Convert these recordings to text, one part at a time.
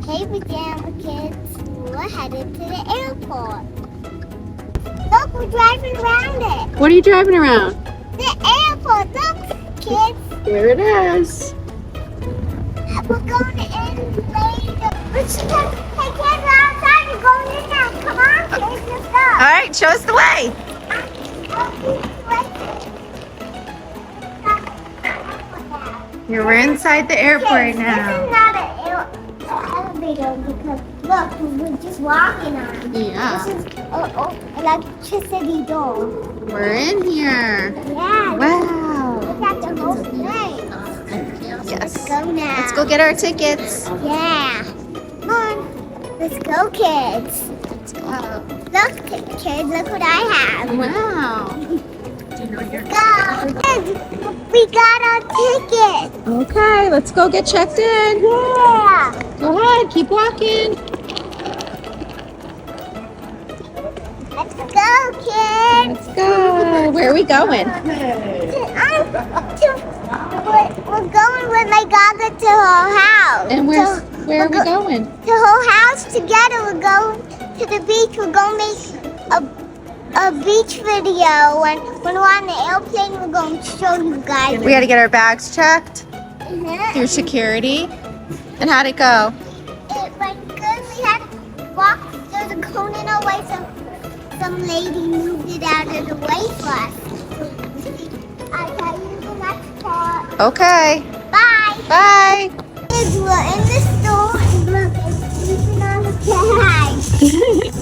Hey, Pajama Kids, we're headed to the airport. Look, we're driving around it. What are you driving around? The airport, look, kids. There it is. We're going to inflate the... But she can't... Hey, kids, we're outside. We're going in now. Come on, kids, let's go. All right, show us the way. We're inside the airport now. This is not an elevator because look, we're just walking on. Yeah. This is electricity door. We're in here. Yeah. Wow. Look at the whole thing. Yes. Let's go now. Let's go get our tickets. Yeah. Come on. Let's go, kids. Let's go. Look, kids, look what I have. Wow. Go. Kids, we got our ticket. Okay, let's go get checked in. Yeah. Go ahead, keep walking. Let's go, kids. Let's go. Where are we going? We're going with my gaga to her house. And where are we going? To her house together. We're going to the beach. We're going to make a beach video. When we're on the airplane, we're going to show you guys. We got to get our bags checked Mhm. through security. And how'd it go? It went good. We had to walk. There's a cone in our way, so some lady moved it out of the way for us. I'll tell you the next part. Okay. Bye. Bye. Kids, we're in the store and look, it's sleeping on the bag.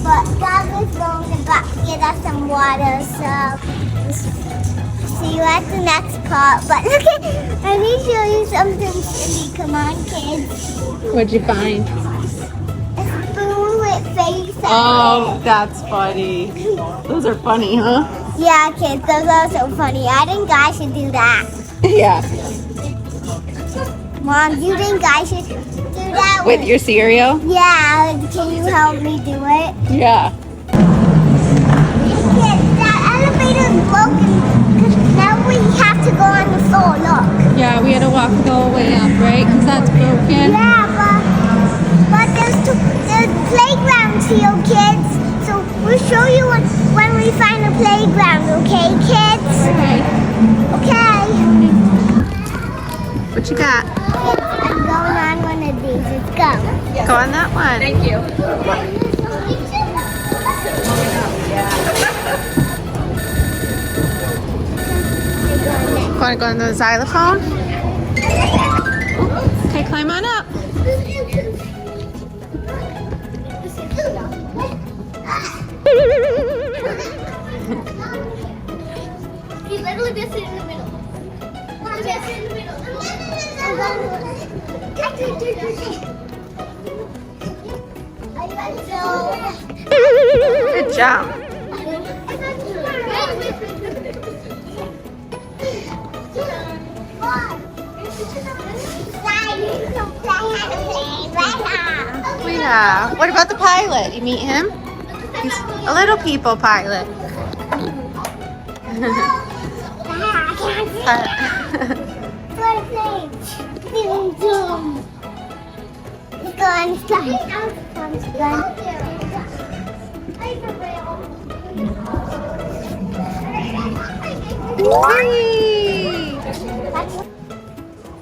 But Gaga's going to get us some water, so we'll see you at the next part. But look at, I need to show you something silly. Come on, kids. What'd you find? A spoon with face on Oh, it. that's funny. Those are funny, huh? Yeah, kids, those are so funny. I think I should do that. Yeah. Mom, do you think I should do that With your cereal? Yeah, can you help me do it? Yeah. Kids, that elevator is broken. 'Cause now we have to go on the floor, look. Yeah, we had to walk the whole way up, right? Because that's broken. Yeah, but there's playgrounds here, kids. So we'll show you when we find a playground, okay, kids? Okay. Okay. What you got? I'm going on one of these. Let's go. Go on that one. Thank you. Want to go on the xylophone? Okay, climb on up. He literally just sit in the middle. Just sit in the middle. Good job. Yeah. What about the pilot? You meet him? He's a little people pilot.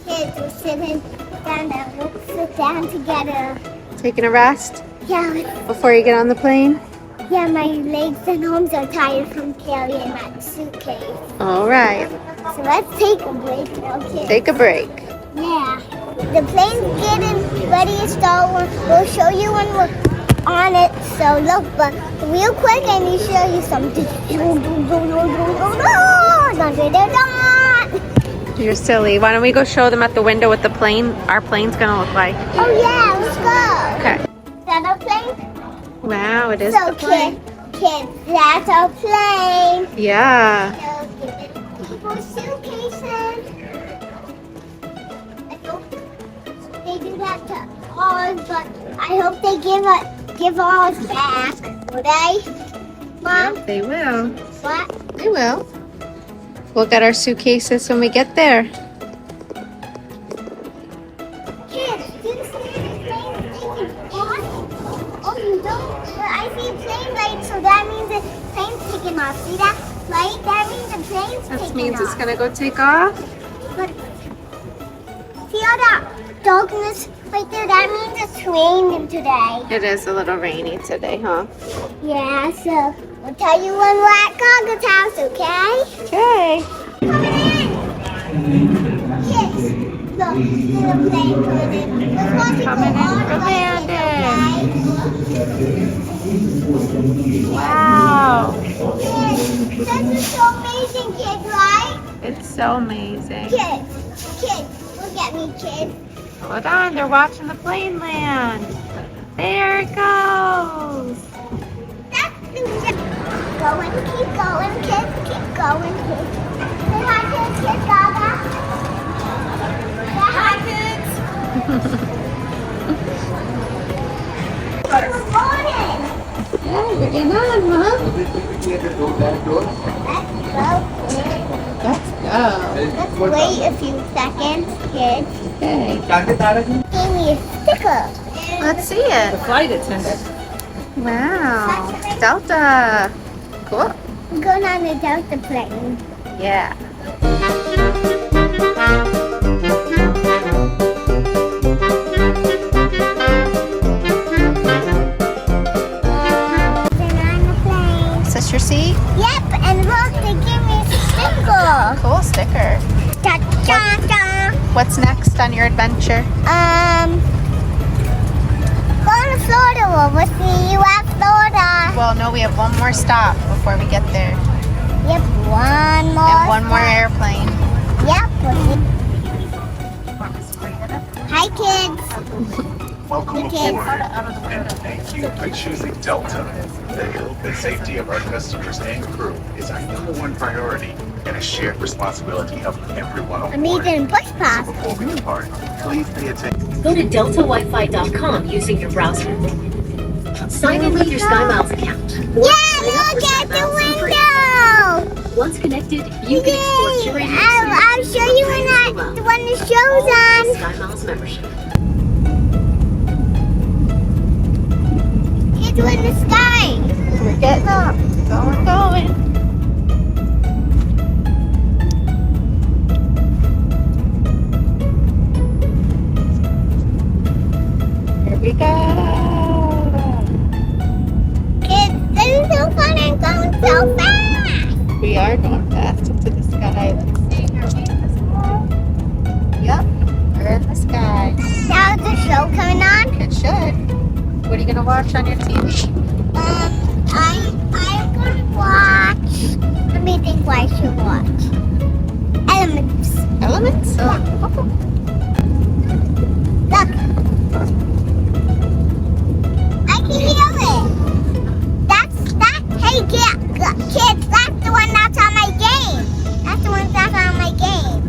Kids, we're sitting down there. Let's sit down together. Taking a rest Yeah, before you get on the plane? yeah, my legs and arms are tired from carrying that suitcase. All right. So let's take a break now, kids. Take a break. Yeah. The plane's getting ready to start. We'll show you when we're on it. So look, but real quick, I need to show you something. You're silly. Why don't we go show them at the window what the plane, our plane's gonna look like? Oh yeah, let's go. Okay. Is that our plane? Wow, it is So the plane. kids, that's our plane. Yeah. So give it people's suitcases. I hope they do that to ours, but I hope they give ours back. Will they? Mom? Yep, they will. What? They will. We'll get our suitcases when we get there. Kids, do you see this thing? light, so that means the plane's taking off. See that light? That means the plane's That taking means off. it's gonna go take off. But see all that darkness right there? That means it's raining today. It is a little rainy today, huh? Yeah, so we'll tell you when we're at Gaga's house, okay? Okay. Coming in! Kids, look, little plane coming in. Let's watch it Coming go in all for the way in, landing. Wow. Kids, this is so amazing, kids, right? It's so amazing. Kids, look at me, kids. Hold on, they're watching the plane land. There it goes. That's going, keep going, kids, keep going, kids. Say hi, kids, Gaga. Say hi, kids. Good morning. Yeah, you're getting on, huh? Let's go. Let's go. Let's wait a few seconds, kids. Okay. Give me a sticker. Let's see it. Flight attendant. Wow. Delta. Cool. I'm going on the Delta plane. Yeah. Been on the plane. Is this your seat? Yep, and look, they give me a sticker. Cool sticker. Da, da, da. What's next on your adventure? Going to Florida. We'll see you at Florida. Well, no, we have one more stop before we get there. Yep, one more. And one more stop. airplane. Yep. We'll see. Hi, kids. Welcome Okay. aboard, and thank you for choosing Delta. The health and safety of our customers and crew is our #1 priority and a shared responsibility of everyone on I'm board. eating push So pass. before we depart, please pay attention. Go to deltawifi.com using your browser. Sign in with your SkyMiles account. Or Yeah, sign up for look at the SkyMiles for free. window. Once connected, you can explore Yay! curated I'll show you when the show's on. SkyMiles membership. It's in the sky. We're getting up. We're going. Here we go. Kids, this is so fun and going so fast. We are going fast into the sky. Let's see. Are we in the sky? Yep. We're in the sky. Now is the show coming on? It should. What are you going to watch on your TV? I'm gonna watch. Let me think what I should watch. Elements. Elements? Oh. Look. I can hear it. That's that. Hey, kids, that's the one that's on my game. That's the one that's on my game.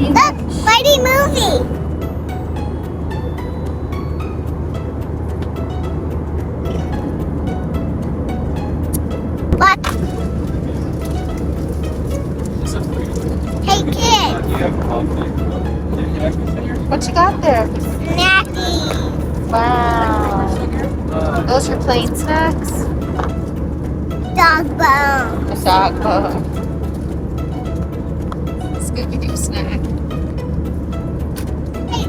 Look, Mighty Movie. What? Hey, kid. What you got there? Snacky. Wow. Those are plain snacks? Dog bone. A dog bone. Scooby-Doo snack. Hey,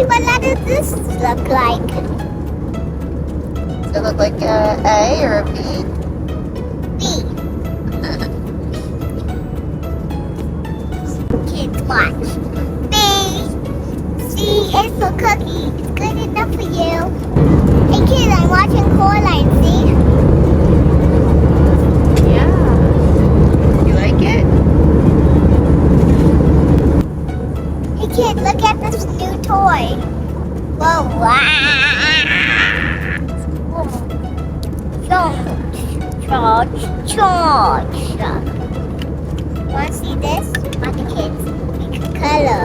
what does this look like? Does it look like a A or a B? B. Kids, watch. B. C is for cookie. It's good enough for you. Hey, kids, I'm watching Coraline, see? Yeah. You like it? Hey, kid, look at this new toy. Whoa, wow. Charge. Want to see this? On the kids, we can color.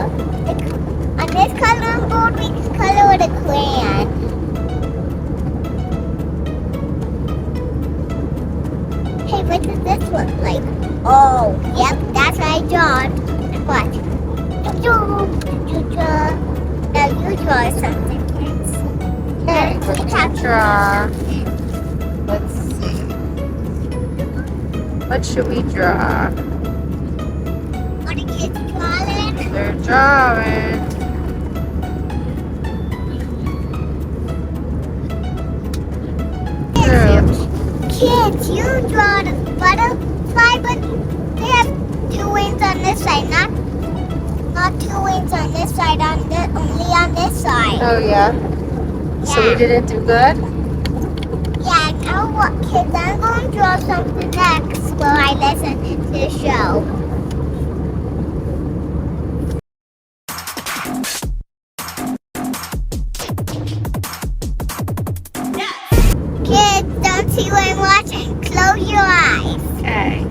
On this coloring board, we can color with a crayon. What does this look like? Oh, yep, that's what I drawn. What? Now you draw something, kids. Okay, what did you draw? Let's see. What should we draw? What are kids drawing? They're drawing. Kids, you draw the butterfly, but they have two wings on this side, not two wings on this side, only on this side. Oh yeah. So we didn't do good? Yeah, now what, kids? I'm going to draw something next while I listen to the show. Kids, don't see what I'm watching. Close your eyes. Okay.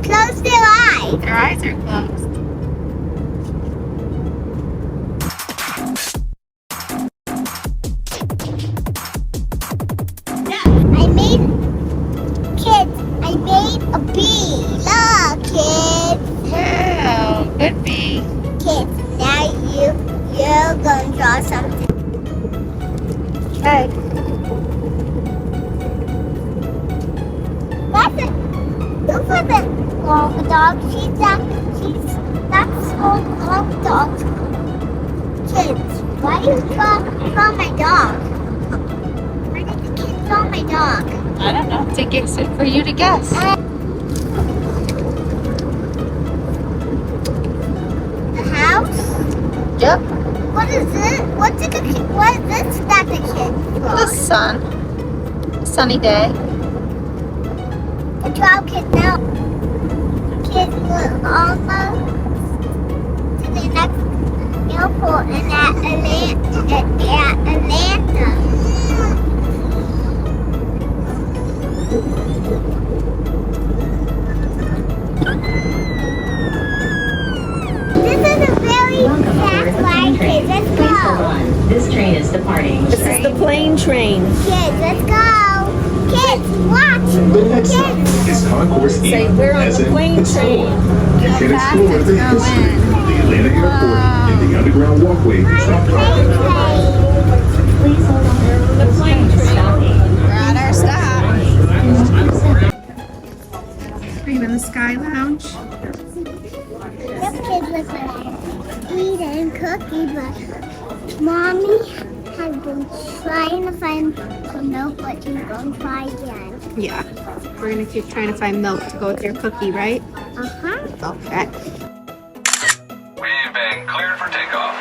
Close their eyes. Their eyes are closed. I made a bee. Look, kids. Wow, good bee. Kids, now you're going to draw something. Okay. That's it. Look for the long dog. That's all long dog. Kids, why do you draw my dog? Why did the kids draw my dog? I don't know. It's a guess for you to guess. The house? Yep. What is it? What is this that the kids draw? The sun. Sunny day. The draw kids now. Kids will almost to the next airport in Atlanta. This is a very fast ride, kids. Let's Please hold go. on. This train is departing. This is the plane train. Kids, let's go. Kids, watch. The next stop Kids. is Concourse E, Say, we're on as the in plane the store. train. You can fast explore it's the going. history of the Atlanta airport and the underground walkways of Plane Concourse. train. Please hold on. The plane train. Stopping. We're at our stop. Cream in the Sky Lounge. Yep, kids, look like eating cookie, but Mommy has been trying to find some milk, but she's going to try again. Yeah. We're going to keep trying to find milk to go with your cookie, right? Uh-huh. Okay. We've been cleared for takeoff.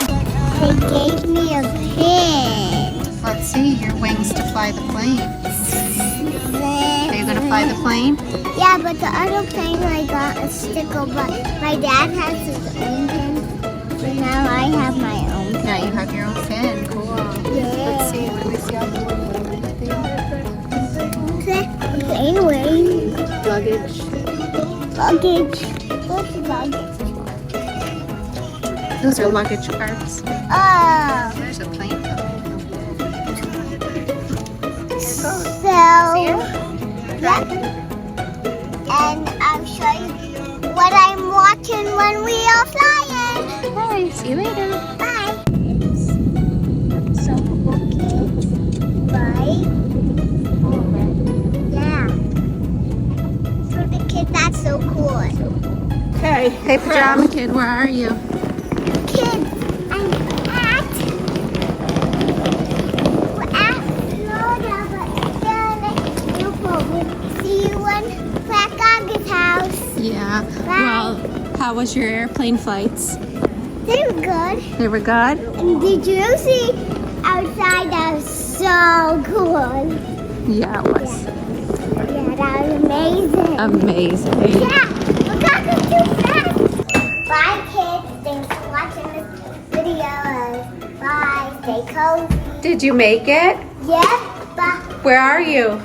They gave me a pin. Let's see your wings to fly the plane. Are you going to fly the plane? Yeah, but the other plane I got a sticker, but my dad has his own pin, so now I have my own. Now you have your own fin. Cool. Yeah. Let's see. Let me see how the Anyway, luggage. luggage. What's luggage? Those are luggage carts. Oh, There's a plane coming. so, See it? yep. And I'll show you what I'm watching when we are flying. Bye. See you later. Bye. So cool, kids. Right? Yeah. So the kids, that's so cool. Okay. Hey, Pajama Kid, where are you? Kids, we're at Florida, but still in the airport. We'll see you when we're at Gaga's house. Yeah. Well, how was your airplane flights? They were good. They were good? And did you see outside? That was so cool. Yeah, it was. Yeah, that was amazing. Amazing. Yeah, we're going too fast. Bye, kids. Thanks for watching this video. Bye. Stay cozy. Did you make it? Yep. Bye. Where are you?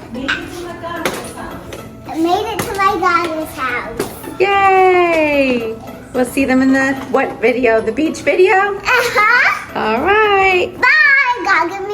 I made it to my daughter's house. Yay! We'll see them in the what video? The beach video? Uh-huh. All right. Bye. Gaga